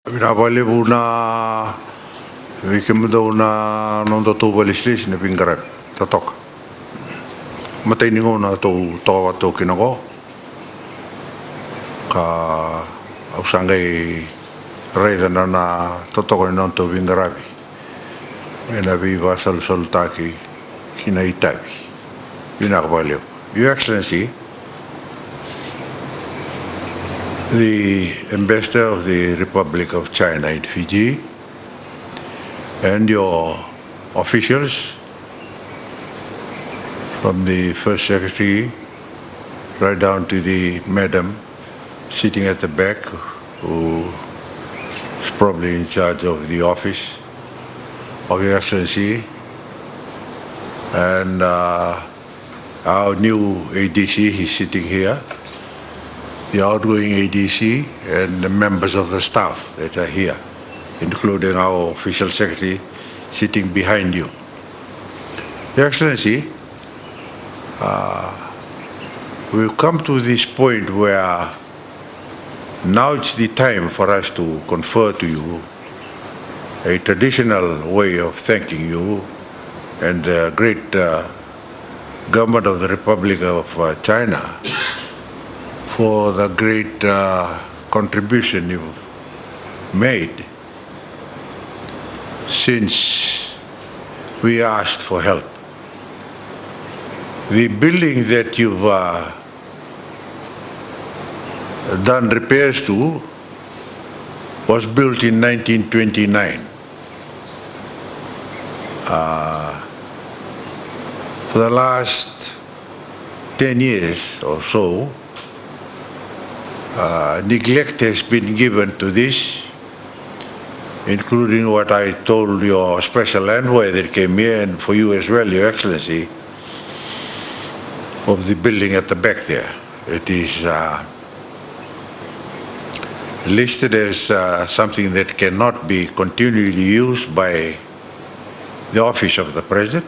Vinabali na Vikimudo na nondo to Balislis na Pingarat, Tatok. Matay ningo na to tawa to kinago. Ka ausangay reda na Totok non to Vingarabi. Ena viva soltaki kinaitabi. Vinabali. Your Excellency, the Ambassador of the Republic of China in Fiji, and your officials from the First Secretary right down to the Madam sitting at the back, who is probably in charge of the office of Your Excellency, and our new ADC, he's sitting here, the outgoing ADC, and the members of the staff that are here, including our official secretary sitting behind you. Your Excellency, we've come to this point where now it's the time for us to confer to you a traditional way of thanking you and the great government of the Republic of China for the great contribution you've made since we asked for help. The building that you've done repairs to was built in 1929. For the last 10 years or so, neglect has been given to this, including what I told your special envoy that came here, and for you as well, Your Excellency, of the building at the back there. It is listed as something that cannot be continually used by the office of the President.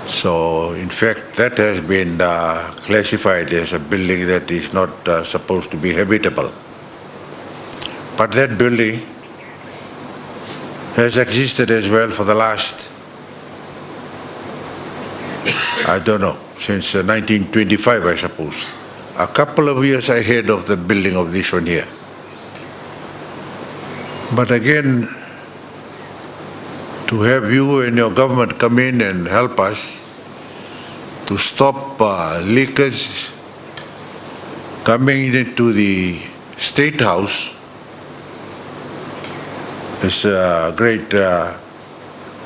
So, in fact, that has been classified as a building that is not supposed to be habitable. But that building has existed as well for the last, I don't know, since 1925, I suppose. A couple of years ahead of the building of this one here. But again, to have you and your government come in and help us to stop leakage coming into the State House is a great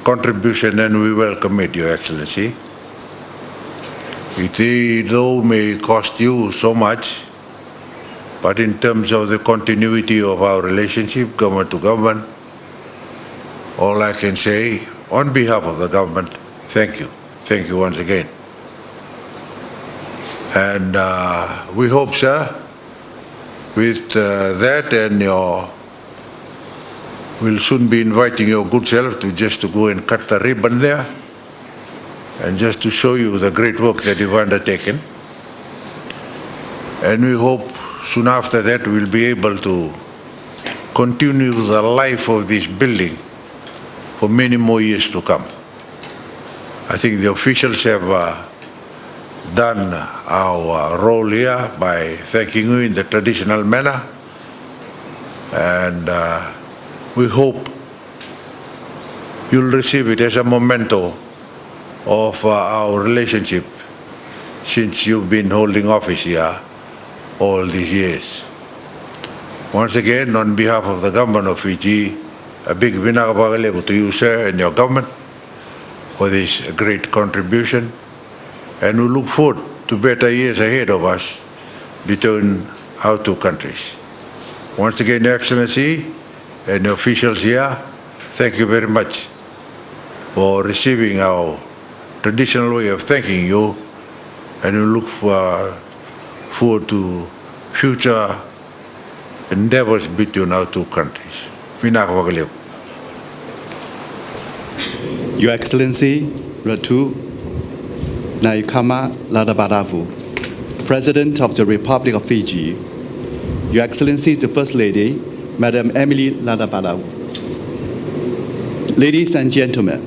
contribution, and we welcome it, Your Excellency. It though may cost you so much, but in terms of the continuity of our relationship, government to government, all I can say, on behalf of the government, thank you. Thank you once again. And we hope, sir, with that and we'll soon be inviting your good self to go and cut the ribbon there, and just to show you the great work that you've undertaken. And we hope soon after that we'll be able to continue the life of this building for many more years to come. I think the officials have done our role here by thanking you in the traditional manner, and we hope you'll receive it as a memento of our relationship since you've been holding office here all these years. Once again, on behalf of the government of Fiji, a big vinagabagalevo to you, sir, and your government for this great contribution, and we look forward to better years ahead of us between our two countries. Once again, Your Excellency and the officials here, thank you very much for receiving our traditional way of thanking you, and we look forward to future endeavors between our two countries. Your Excellency Ratu Naikama Ladabadavu, President of the Republic of Fiji, Your Excellency the First Lady Madam Emily Ladabadavu. Ladies and gentlemen,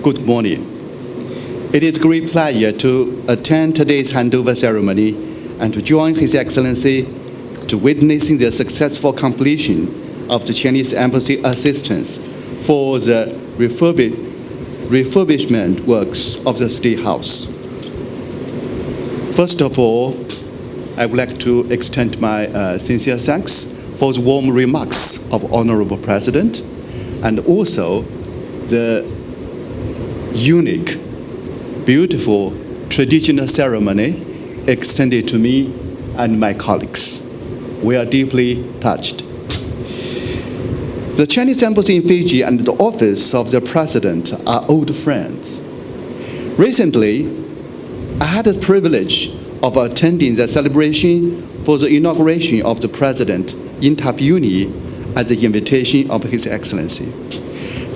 good morning. It is a great pleasure to attend today's handover ceremony and to join His Excellency to witnessing the successful completion of the Chinese Embassy assistance for the refurbishment works of the State House. First of all, I would like to extend my sincere thanks for the warm remarks of Honorable President and also the unique, beautiful traditional ceremony extended to me and my colleagues. We are deeply touched. The Chinese Embassy in Fiji and the Office of the President are old friends. Recently, I had the privilege of attending the celebration for the inauguration of the President in Tafuni at the invitation of His Excellency.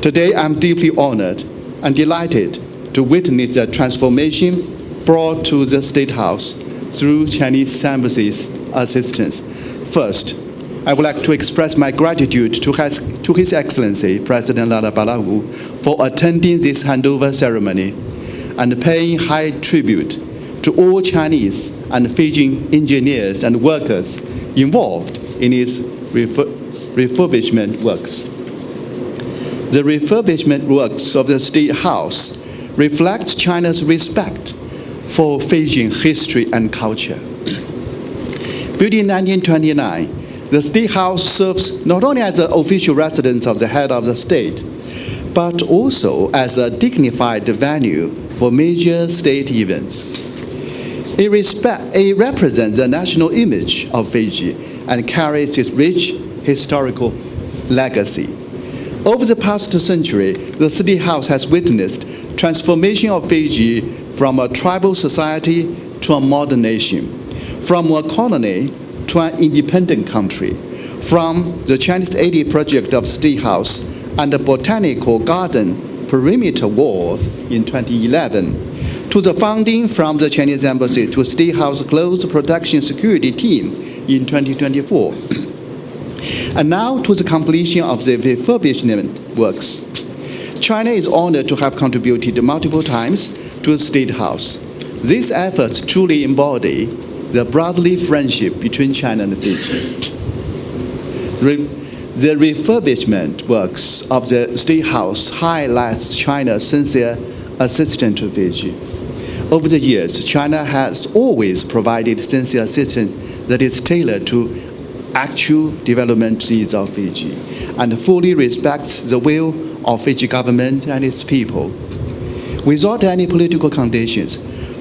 Today, I'm deeply honored and delighted to witness the transformation brought to the State House through Chinese Embassy's assistance. First, I would like to express my gratitude to His Excellency, President Ladabadavu, for attending this handover ceremony and paying high tribute to all Chinese and Fijian engineers and workers involved in its refurbishment works. The refurbishment works of the State House reflect China's respect for Fijian history and culture. Built in 1929, the State House serves not only as the official residence of the head of the state, but also as a dignified venue for major state events. It represents the national image of Fiji and carries its rich historical legacy. Over the past century, the State House has witnessed transformation of Fiji from a tribal society to a modern nation, from a colony to an independent country, from the Chinese 80 project of State House and the Botanical Garden perimeter walls in 2011, to the founding from the Chinese Embassy to State House Close Protection Security Team in 2024, and now to the completion of the refurbishment works. China is honored to have contributed multiple times to the State House. These efforts truly embody the brotherly friendship between China and Fiji. The refurbishment works of the State House highlights China's sincere assistance to Fiji. Over the years, China has always provided sincere assistance that is tailored to actual development needs of Fiji and fully respects the will of Fiji government and its people. Without any political conditions,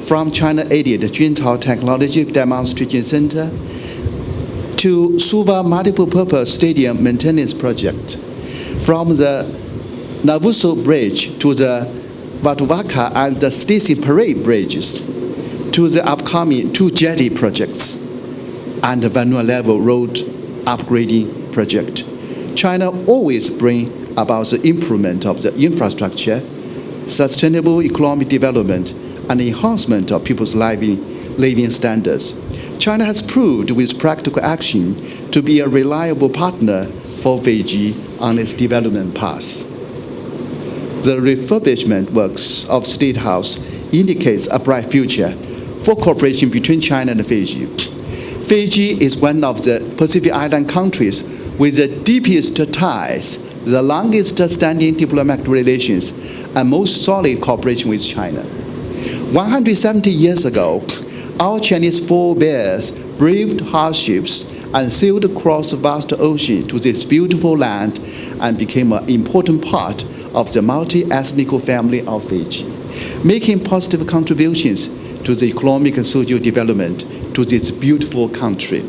from China-aided Juntao Technology Demonstration Center to Suva Multiple-Purpose Stadium Maintenance Project, from the Navuso Bridge to the Vakavinavinaka and the Stacy Parade bridges, to the upcoming two jetty projects and the Vanua Level Road upgrading project. China always brings about the improvement of the infrastructure, sustainable economic development, and enhancement of people's living standards. China has proved with practical action to be a reliable partner for Fiji on its development path. The refurbishment works of State House indicates a bright future for cooperation between China and Fiji. Fiji is one of the Pacific Island countries with the deepest ties, the longest standing diplomatic relations, and most solid cooperation with China. 170 years ago, our Chinese forebears braved hardships and sailed across the vast ocean to this beautiful land and became an important part of the multi-ethnic family of Fiji, making positive contributions to the economic and social development to this beautiful country.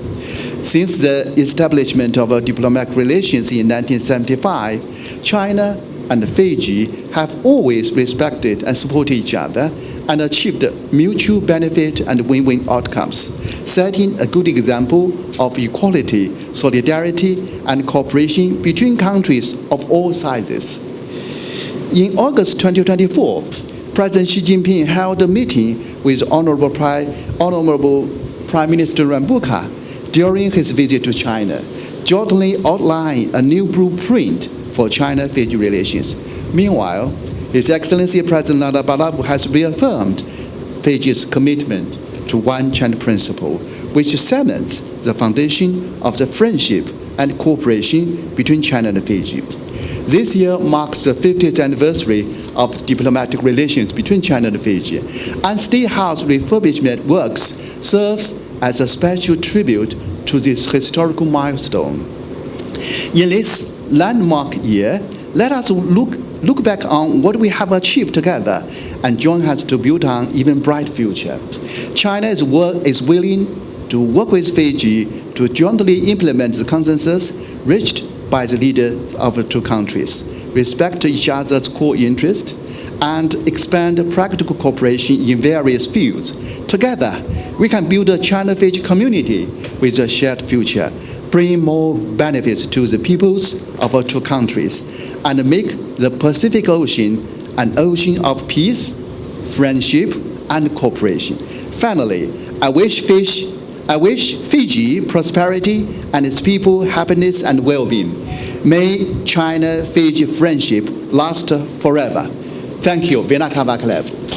Since the establishment of diplomatic relations in 1975, China and Fiji have always respected and supported each other and achieved mutual benefit and win-win outcomes, setting a good example of equality, solidarity, and cooperation between countries of all sizes. In August 2024, President Xi Jinping held a meeting with Honorable Prime Minister Rambuka during his visit to China jointly outline a new blueprint for China-Fiji relations. Meanwhile, His Excellency President Nana Balabu has reaffirmed Fiji's commitment to One China principle, which cements the foundation of the friendship and cooperation between China and Fiji. This year marks the 50th anniversary of diplomatic relations between China and Fiji, and State House refurbishment works serves as a special tribute to this historical milestone. In this landmark year, let us look back on what we have achieved together and join hands to build an even bright future. China is willing to work with Fiji to jointly implement the consensus reached by the leaders of the two countries, respect each other's core interests, and expand practical cooperation in various fields. Together, we can build a China-Fiji community with a shared future, bring more benefits to the peoples of our two countries, and make the Pacific Ocean an ocean of peace, friendship, and cooperation. Finally, I wish Fiji prosperity and its people happiness and well-being. May China-Fiji friendship last forever. Thank you. Vinaka Vakavinavinaka.